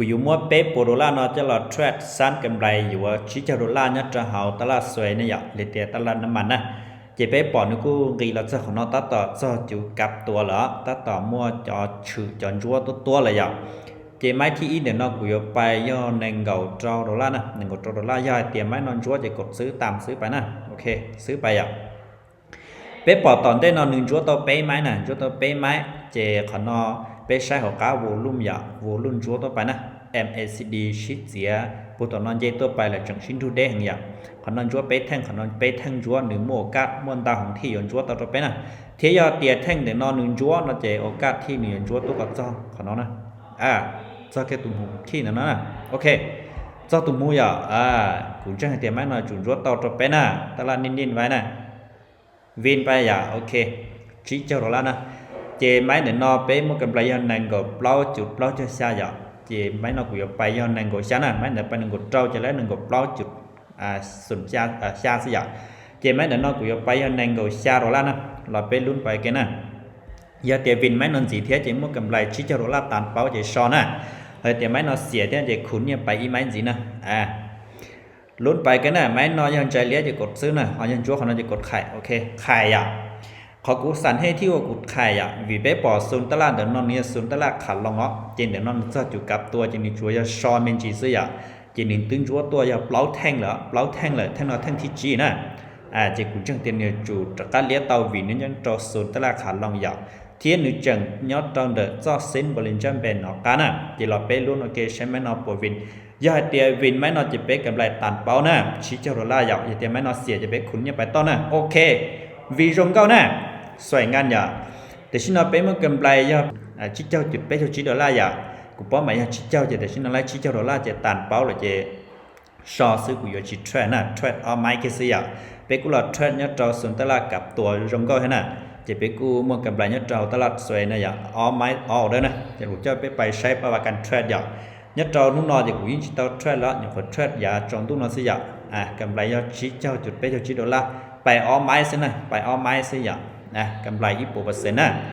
กูอยู่มัวเป๊ะโปรโดล่าเนาะจะหลอดเทรดซันกำไรอยู่ว่าชิจาโดล่าเนี่ยจะหาตลาดสวยเนี่ยเลยเตียตลาดน้ำมันนะเจ๊เป๊ะปอนกูกีเราจะของเราตัดต่อจะจูกับตัวเหรอตัดต่อมัวจอชื่อจอนจัวตัวเลยอ่ะเจ๊ไม้ที่อีเนี่ยเนาะกูอยู่ไปย่อหนึ่งเกาจอดอลลาร์นะหนึ่งเกาจอดอลลาร์ย่อยเตรียมไม้นอนจัวจะกดซื้อตามซื้อไปนะโอเคซื้อไปอ่ะเป๊ะปอตอนได้นอนหนึ่งจัวตัวเป๊ะไม้น่ะจัวตัวเป๊ะไม้เจ๊ขอนอเป๊ะใช้หัวก้าววอลุ่มอย่าวอลุ่มจัวตัวไปนะMACD ชิดเสียปุตตอนเย็นตัวไปละจังชินทูเดย์อย่างอย่างขนมจัวเป๊ะแท่งขนมเป๊ะแท่งจัวหนึ่งโมกัดมวนตาของที่ยนจัวตัวไปนะเทียเตียแท่งเดี๋ยวนอนหนึ่งจัวน่าจะโอกาสที่หนึ่งจัวตัวกับจ้องขนมนะจ้าแค่ตุ่มหูที่นั่นนะโอเคจ้าตุ่มหูอย่าคุณจังให้เตียไม่นอนจุนจัวตัวไปนะตลาดนิ่งๆไว้นะวินไปอย่าโอเคชิเจ้าเราละนะเจไม่เดี๋ยวนอนเป๊ะมันกำไรยันนั่งกับเปล่าจุดเปล่าจะเสียอย่าchị mấy nó cũng phải do năng của sáng này mấy nó phải năng của trâu cho lấy năng của bao chục sườn xa xí dạo chị mấy nó cũng phải do năng của xa rồi nè là bên luôn phải cái nè giờ tiền vin mấy nó gì thế chị muốn cầm lại chỉ cho rồi tàn bao chị so nè rồi tiền mấy nó xỉa thế chị khốn như phải mấy gì nè luôn phải cái này mấy nó dân chạy lía chị cột xứ nè họ dân chúa họ nó chị cột khải ok khảiเขากูสั่นให้ที่ว่ากูไข่วิเป๊ปอซุนตลาดเดินนอนเนี่ยซุนตลาดขัดลงอ่ะจีนเดินนอนจะจุกับตัวจีนชัวยาชอมเป็นจีซื้อจีนตึงชัวตัวยาเปล่าแท่งเหรอเปล่าแท่งเลยแท่งนอแท่งที่จีนะจีกูจังเตียนเนี่ยจูจากการเลี้ยเตาวินเนี่ยยังจอซุนตลาดขัดลงอย่างเทียนนึกจังยอดตอนเดินจะเส้นบริจาคเป็นออกกันนะจีเราเป๊ลุ้นโอเคใช่ไหมนอปวดวินยาเตียวินไม่นอจะเป๊กำไรตันเป้านะชี้เจ้าโรล่าอยากเตียไม่นอเสียจะเป๊กขุนเนี่ยไปต้นนะโอเควีจงเก้านะสวยงามอย่าแต่ฉันเอาไปเมื่อกำไรย่าชิเจ้าจุดไปชิดอลลาร์อย่ากูป้อมหมายชิเจ้าจะแต่ฉันเอาไล่ชิเจ้าดอลลาร์จะตันเป้าหรือจะชอซื้อกูอยู่ชิเทรนนะเทรนเอาไม้กี่สิอ่ะไปกูหลอดเทรนเนี่ยจอสุนตลาดกับตัวจงก็ให้น่ะจะไปกูเมื่อกำไรเนี่ยจอตลาดสวยนะอย่าเอาไม้เอาด้วยนะจะกูจะไปใช้ประกันเทรนอย่าเนี่ยจอนุ่งนอนจะกูยิ่งชิเจ้าเทรนแล้วอย่างคนเทรนอย่าจงตุ้งนอนสิอย่ากำไรย่าชิเจ้าจุดไปชิดอลลาร์ไปเอาไม้สินะไปเอาไม้สิอย่ากำไร20%นะ